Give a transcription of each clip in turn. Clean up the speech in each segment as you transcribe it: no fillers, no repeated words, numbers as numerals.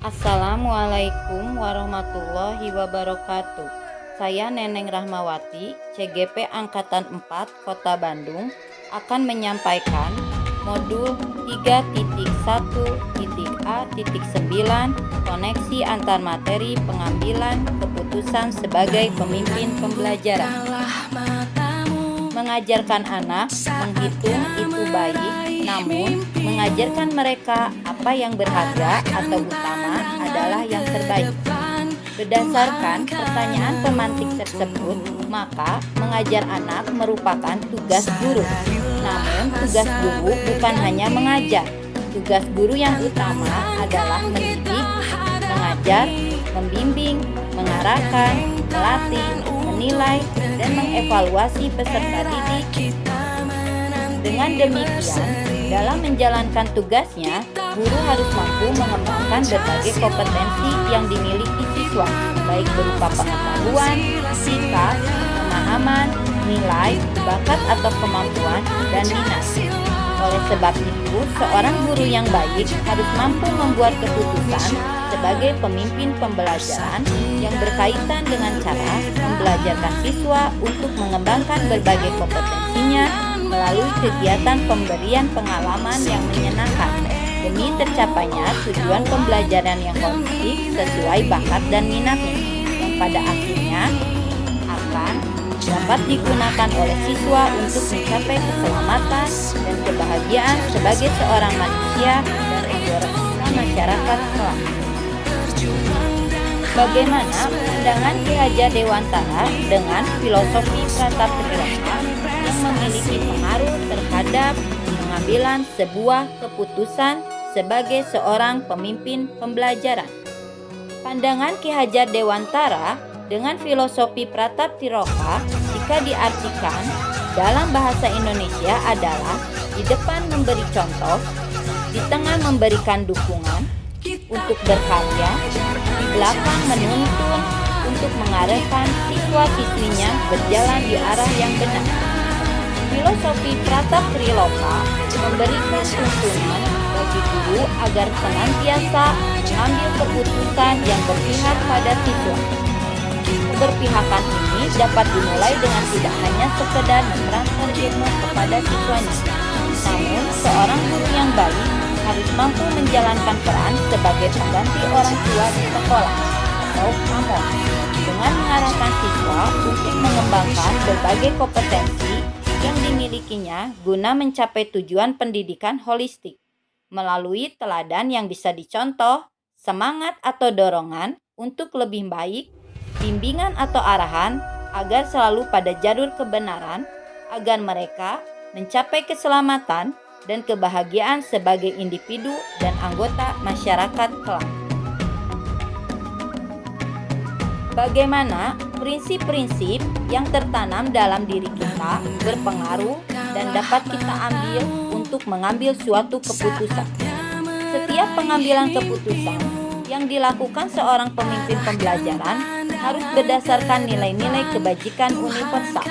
Assalamualaikum warahmatullahi wabarakatuh. Saya Neneng Rahmawati, CGP Angkatan 4 Kota Bandung, akan menyampaikan modul 3.1.A.9 koneksi antar materi pengambilan keputusan sebagai pemimpin pembelajaran. Mengajarkan anak menghitung itu baik, namun mengajarkan mereka apa yang berharga atau utama adalah yang terbaik. Berdasarkan pertanyaan pemantik tersebut, maka mengajar anak merupakan tugas guru. Namun tugas guru bukan hanya mengajar. Tugas guru yang utama adalah mendidik, mengajar, membimbing, mengarahkan, melatih, menilai, dan mengevaluasi peserta didik. Dengan demikian, dalam menjalankan tugasnya, guru harus mampu mengembangkan berbagai kompetensi yang dimiliki siswa, baik berupa pengetahuan, sikap, pemahaman, nilai, bakat atau kemampuan, dan minat. Oleh sebab itu, seorang guru yang baik harus mampu membuat keputusan sebagai pemimpin pembelajaran yang berkaitan dengan cara membelajarkan siswa untuk mengembangkan berbagai kompetensinya melalui kegiatan pemberian pengalaman yang menyenangkan demi tercapainya tujuan pembelajaran yang holistik sesuai bakat dan minatnya, yang pada akhirnya akan dapat digunakan oleh siswa untuk mencapai keselamatan dan kebahagiaan sebagai seorang manusia dan anggota masyarakat kelak. Bagaimana pandangan Ki Hajar Dewantara dengan filosofi Pratap Trilaka yang memiliki pengaruh terhadap pengambilan sebuah keputusan sebagai seorang pemimpin pembelajaran? Pandangan Ki Hajar Dewantara dengan filosofi Pratap Trilaka jika diartikan dalam bahasa Indonesia adalah di depan memberi contoh, di tengah memberikan dukungan untuk berkarya, di belakang menuntun untuk mengarahkan siswa-siswinya berjalan di arah yang benar. Filosofi Pratap Trilaka memberikan tuntunan bagi guru agar senantiasa mengambil keputusan yang berpihak pada siswa. Keberpihakan ini dapat dimulai dengan tidak hanya sekedar mentransfer ilmu kepada siswanya, namun seorang guru yang baik harus mampu menjalankan peran sebagai pengganti orang tua di sekolah atau PAMOD dengan mengarahkan siswa untuk mengembangkan berbagai kompetensi yang dimilikinya guna mencapai tujuan pendidikan holistik melalui teladan yang bisa dicontoh, semangat atau dorongan untuk lebih baik, bimbingan atau arahan agar selalu pada jalur kebenaran agar mereka mencapai keselamatan dan kebahagiaan sebagai individu dan anggota masyarakat kelak. Bagaimana prinsip-prinsip yang tertanam dalam diri kita berpengaruh dan dapat kita ambil untuk mengambil suatu keputusan. Setiap pengambilan keputusan yang dilakukan seorang pemimpin pembelajaran harus berdasarkan nilai-nilai kebajikan universal.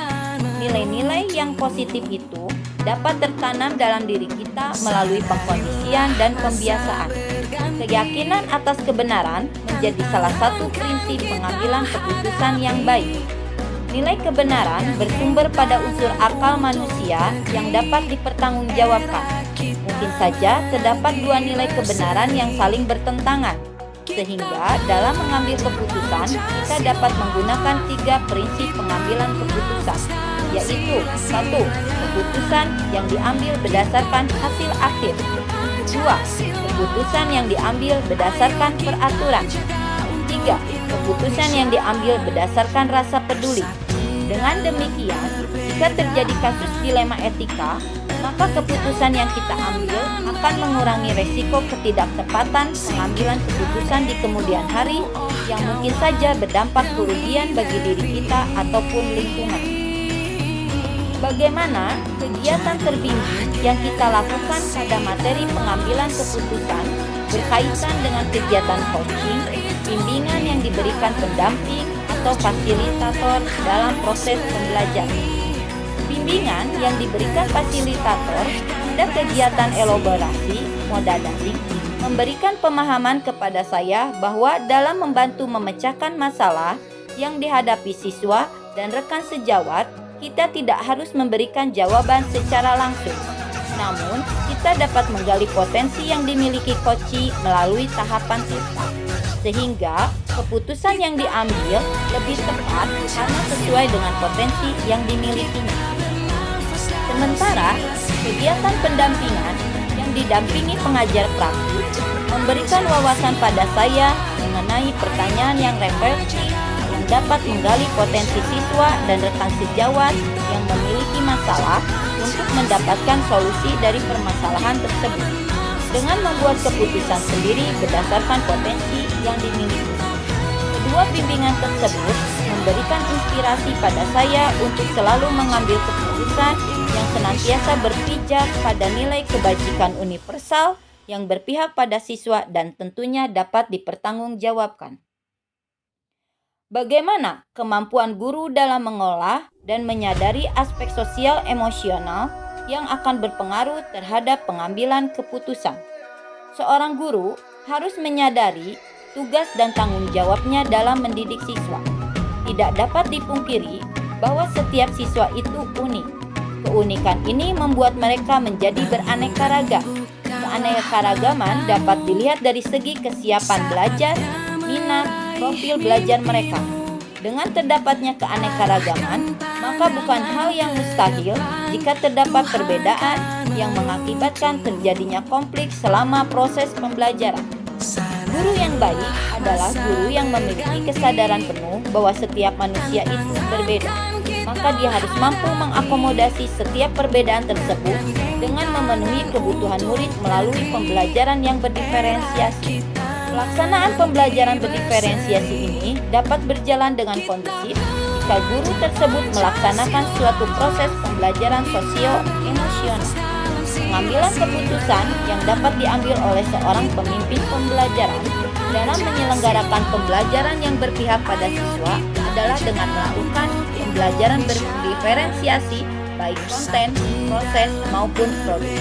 Nilai-nilai yang positif itu dapat tertanam dalam diri kita melalui pengkondisian dan pembiasaan. Keyakinan atas kebenaran menjadi salah satu prinsip pengambilan keputusan yang baik. Nilai kebenaran bersumber pada unsur akal manusia yang dapat dipertanggungjawabkan. Mungkin saja terdapat dua nilai kebenaran yang saling bertentangan, sehingga dalam mengambil keputusan kita dapat menggunakan tiga prinsip pengambilan keputusan, yaitu 1. Keputusan yang diambil berdasarkan hasil akhir. 2. Keputusan yang diambil berdasarkan peraturan. 3. Keputusan yang diambil berdasarkan rasa peduli. Dengan demikian, jika terjadi kasus dilema etika, maka keputusan yang kita ambil akan mengurangi resiko ketidaktepatan pengambilan keputusan di kemudian hari yang mungkin saja berdampak kerugian bagi diri kita ataupun lingkungan. Bagaimana kegiatan terbimbing yang kita lakukan pada materi pengambilan keputusan berkaitan dengan kegiatan coaching, bimbingan yang diberikan pendamping atau fasilitator dalam proses pembelajaran. Bimbingan yang diberikan fasilitator pada kegiatan elaborasi moda daring memberikan pemahaman kepada saya bahwa dalam membantu memecahkan masalah yang dihadapi siswa dan rekan sejawat, kita tidak harus memberikan jawaban secara langsung. Namun, kita dapat menggali potensi yang dimiliki Koci melalui tahapan sifat, sehingga keputusan yang diambil lebih tepat karena sesuai dengan potensi yang dimilikinya. Sementara, kegiatan pendampingan yang didampingi pengajar praktik memberikan wawasan pada saya mengenai pertanyaan yang refleksif yang dapat menggali potensi siswa dan rekan sejawat yang memiliki masalah untuk mendapatkan solusi dari permasalahan tersebut dengan membuat keputusan sendiri berdasarkan potensi yang dimiliki. Kedua bimbingan tersebut memberikan inspirasi pada saya untuk selalu mengambil keputusan yang senantiasa berpijak pada nilai kebajikan universal yang berpihak pada siswa dan tentunya dapat dipertanggungjawabkan. Bagaimana kemampuan guru dalam mengolah dan menyadari aspek sosial emosional yang akan berpengaruh terhadap pengambilan keputusan? Seorang guru harus menyadari tugas dan tanggung jawabnya dalam mendidik siswa. Tidak dapat dipungkiri bahwa setiap siswa itu unik. Keunikan ini membuat mereka menjadi beraneka ragam. Keanekaragaman dapat dilihat dari segi kesiapan belajar, minat, profil belajar mereka. Dengan terdapatnya keanekaragaman, maka bukan hal yang mustahil jika terdapat perbedaan yang mengakibatkan terjadinya konflik selama proses pembelajaran. Guru yang baik adalah guru yang memiliki kesadaran penuh bahwa setiap manusia itu berbeda. Maka dia harus mampu mengakomodasi setiap perbedaan tersebut dengan memenuhi kebutuhan murid melalui pembelajaran yang berdiferensiasi. Pelaksanaan pembelajaran berdiferensiasi ini dapat berjalan dengan kondusif jika guru tersebut melaksanakan suatu proses pembelajaran sosio-emosional. Pengambilan keputusan yang dapat diambil oleh seorang pemimpin pembelajaran dalam menyelenggarakan pembelajaran yang berpihak pada siswa adalah dengan melakukan pembelajaran berdiferensiasi baik konten, proses, maupun produk.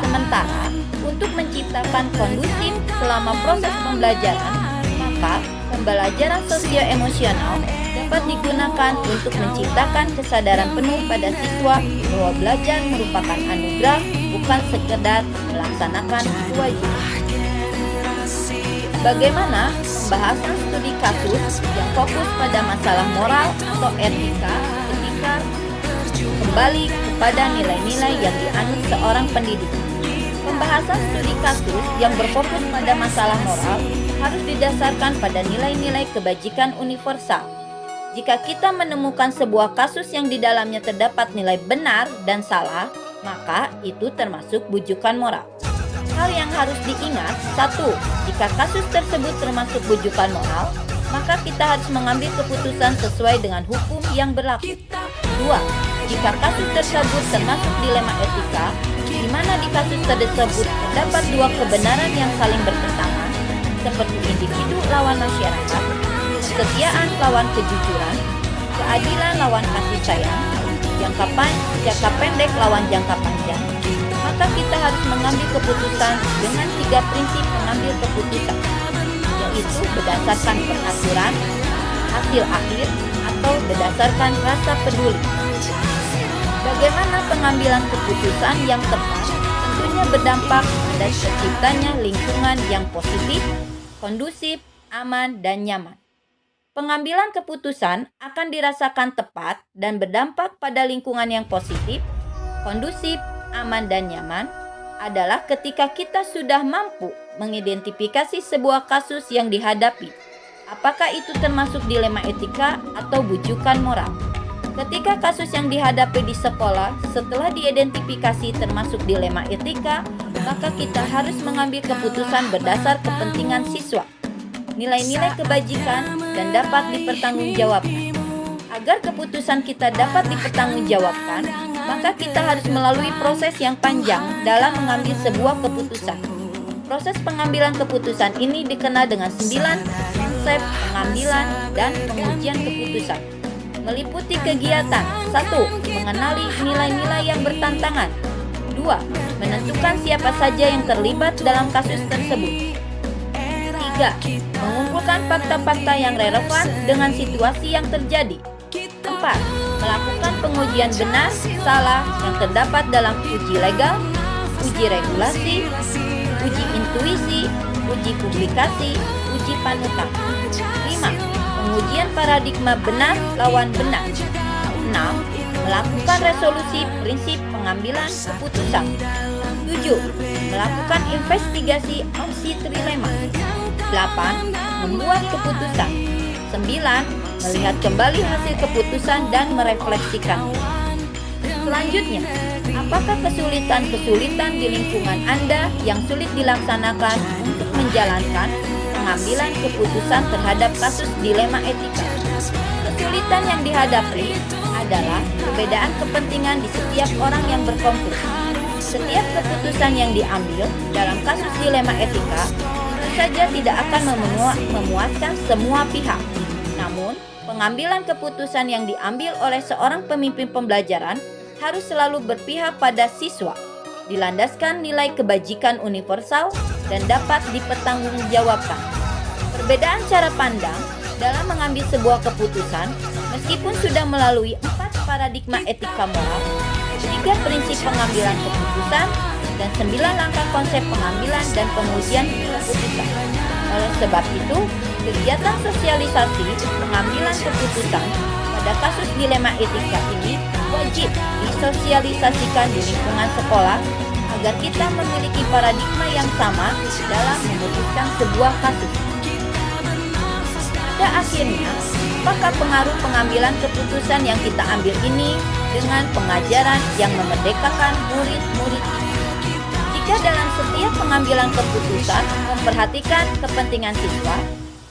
Sementara, untuk menciptakan kondusif selama proses pembelajaran, maka pembelajaran sosio-emosional dapat digunakan untuk menciptakan kesadaran penuh pada siswa bahwa belajar merupakan anugerah, bukan sekedar melaksanakan kewajiban. Bagaimana pembahasan studi kasus yang fokus pada masalah moral atau etika ketika kembali kepada nilai-nilai yang dianut seorang pendidik? Pembahasan studi kasus yang berfokus pada masalah moral harus didasarkan pada nilai-nilai kebajikan universal. Jika kita menemukan sebuah kasus yang di dalamnya terdapat nilai benar dan salah, maka itu termasuk bujukan moral. Hal yang harus diingat, 1. Jika kasus tersebut termasuk bujukan moral, maka kita harus mengambil keputusan sesuai dengan hukum yang berlaku. 2. Jika kasus tersebut termasuk dilema etika, di mana di kasus tersebut terdapat dua kebenaran yang saling bertentangan, seperti individu lawan masyarakat, kesetiaan lawan kejujuran, keadilan lawan kasih sayang, jangka pendek lawan jangka panjang, maka kita harus mengambil keputusan dengan 3 prinsip mengambil keputusan, yaitu berdasarkan peraturan, hasil akhir, atau berdasarkan rasa peduli. Bagaimana pengambilan keputusan yang tepat tentunya berdampak pada terciptanya lingkungan yang positif, kondusif, aman, dan nyaman. Pengambilan keputusan akan dirasakan tepat dan berdampak pada lingkungan yang positif, kondusif, aman, dan nyaman adalah ketika kita sudah mampu mengidentifikasi sebuah kasus yang dihadapi. Apakah itu termasuk dilema etika atau bujukan moral? Ketika kasus yang dihadapi di sekolah setelah diidentifikasi termasuk dilema etika, maka kita harus mengambil keputusan berdasar kepentingan siswa, nilai-nilai kebajikan, dan dapat dipertanggungjawabkan. Agar keputusan kita dapat dipertanggungjawabkan, maka kita harus melalui proses yang panjang dalam mengambil sebuah keputusan. Proses pengambilan keputusan ini dikenal dengan 9 konsep pengambilan dan pengujian keputusan. Meliputi kegiatan 1. Mengenali nilai-nilai yang bertentangan. 2. menentukan siapa saja yang terlibat dalam kasus tersebut. 3. Mengumpulkan fakta-fakta yang relevan dengan situasi yang terjadi. 4. Melakukan pengujian benar, salah yang terdapat dalam uji legal, uji regulasi, uji intuisi, uji publikasi, uji panutan. 5. Pengujian paradigma benar lawan benar. 6. Melakukan resolusi prinsip pengambilan keputusan. 7. Melakukan investigasi opsi trilema. 8. Membuat keputusan. 9. Melihat kembali hasil keputusan dan merefleksikan. Selanjutnya, apakah kesulitan-kesulitan di lingkungan Anda yang sulit dilaksanakan untuk menjalankan pengambilan keputusan terhadap kasus dilema etika? Kesulitan yang dihadapi adalah perbedaan kepentingan di setiap orang yang berkonflik. Setiap keputusan yang diambil dalam kasus dilema etika tentu saja tidak akan memuaskan semua pihak. Namun, pengambilan keputusan yang diambil oleh seorang pemimpin pembelajaran harus selalu berpihak pada siswa, dilandaskan nilai kebajikan universal dan dapat dipertanggungjawabkan. Perbedaan cara pandang dalam mengambil sebuah keputusan, meskipun sudah melalui 4 paradigma etika moral, 3 prinsip pengambilan keputusan, dan 9 langkah konsep pengambilan dan pengujian keputusan. Oleh sebab itu, kegiatan sosialisasi pengambilan keputusan pada kasus dilema etika ini wajib disosialisasikan di lingkungan sekolah agar kita memiliki paradigma yang sama dalam memutuskan sebuah kasus. Pada akhirnya, apakah pengaruh pengambilan keputusan yang kita ambil ini dengan pengajaran yang memerdekakan murid-murid? Jika dalam setiap pengambilan keputusan memperhatikan kepentingan siswa,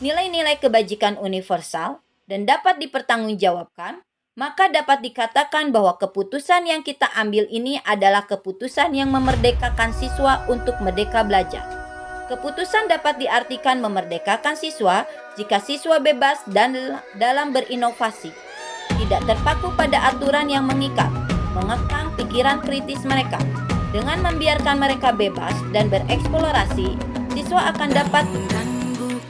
nilai-nilai kebajikan universal, dan dapat dipertanggungjawabkan, maka dapat dikatakan bahwa keputusan yang kita ambil ini adalah keputusan yang memerdekakan siswa untuk merdeka belajar. Keputusan dapat diartikan memerdekakan siswa jika siswa bebas dan dalam berinovasi, tidak terpaku pada aturan yang mengikat, mengekang pikiran kritis mereka. Dengan membiarkan mereka bebas dan bereksplorasi, siswa akan dapat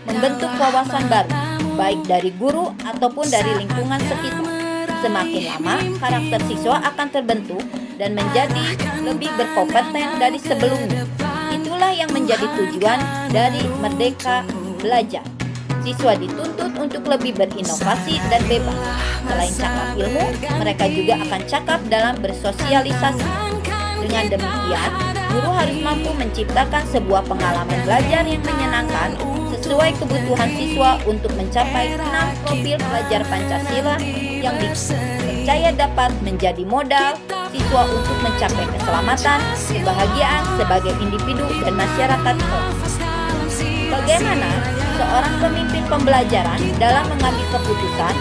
membentuk wawasan baru, baik dari guru ataupun dari lingkungan sekitar. Semakin lama, karakter siswa akan terbentuk dan menjadi lebih berkompeten dari sebelumnya. Itulah yang menjadi tujuan dari Merdeka Belajar. Siswa dituntut untuk lebih berinovasi dan bebas. Selain cakap ilmu, mereka juga akan cakap dalam bersosialisasi. Dengan demikian, guru harus mampu menciptakan sebuah pengalaman belajar yang menyenangkan sesuai kebutuhan siswa untuk mencapai 6 profil pelajar Pancasila yang dipercaya dapat menjadi modal siswa untuk mencapai keselamatan, kebahagiaan sebagai individu dan masyarakat. Bagaimana seorang pemimpin pembelajaran dalam mengambil keputusan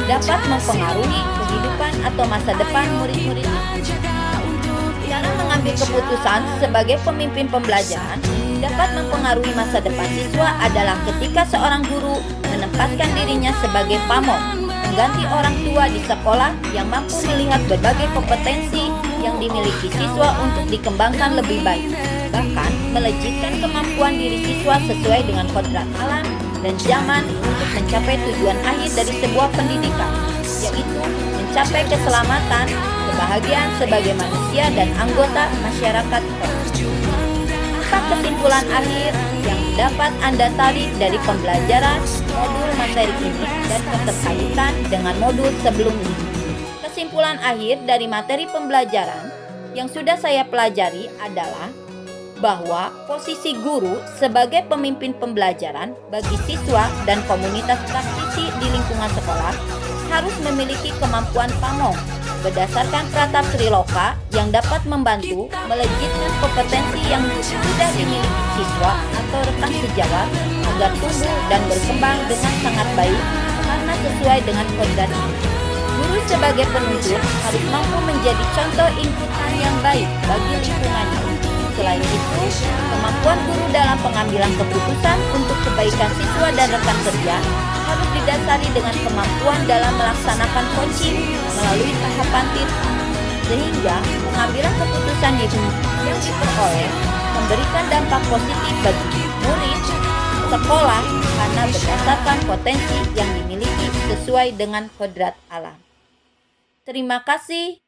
dapat mempengaruhi kehidupan atau masa depan murid-muridnya? Cara mengambil keputusan sebagai pemimpin pembelajaran dapat mempengaruhi masa depan siswa adalah ketika seorang guru menempatkan dirinya sebagai pamor, mengganti orang tua di sekolah yang mampu melihat berbagai kompetensi yang dimiliki siswa untuk dikembangkan lebih baik, bahkan melejitkan kemampuan diri siswa sesuai dengan kodrat alam dan zaman untuk mencapai tujuan akhir dari sebuah pendidikan, yaitu mencapai keselamatan, kebahagiaan sebagai manusia dan anggota masyarakat. Apa kesimpulan akhir yang dapat Anda tarik dari pembelajaran modul materi ini dan keterkaitan dengan modul sebelumnya? Kesimpulan akhir dari materi pembelajaran yang sudah saya pelajari adalah bahwa posisi guru sebagai pemimpin pembelajaran bagi siswa dan komunitas praktisi di lingkungan sekolah harus memiliki kemampuan pamong berdasarkan pratap Triloka yang dapat membantu melejitkan kompetensi yang sudah dimiliki siswa atau rekan sejawat agar tumbuh dan berkembang dengan sangat baik karena sesuai dengan kodrat ini. Guru sebagai penuntut harus mampu menjadi contoh inputan yang baik bagi lingkungannya. Selain itu, kemampuan guru dalam pengambilan keputusan untuk kebaikan siswa dan rekan kerja harus didasari dengan kemampuan dalam melaksanakan coaching melalui tahapan TIR. sehingga pengambilan keputusan yang diperoleh memberikan dampak positif bagi murid, sekolah karena berdasarkan potensi yang dimiliki sesuai dengan kodrat alam. Terima kasih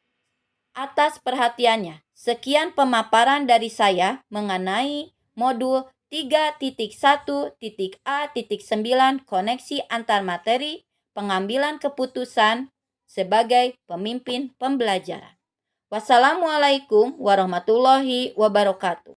atas perhatiannya. Sekian pemaparan dari saya mengenai modul 3.1.A.9 koneksi antar materi pengambilan keputusan sebagai pemimpin pembelajaran. Wassalamualaikum warahmatullahi wabarakatuh.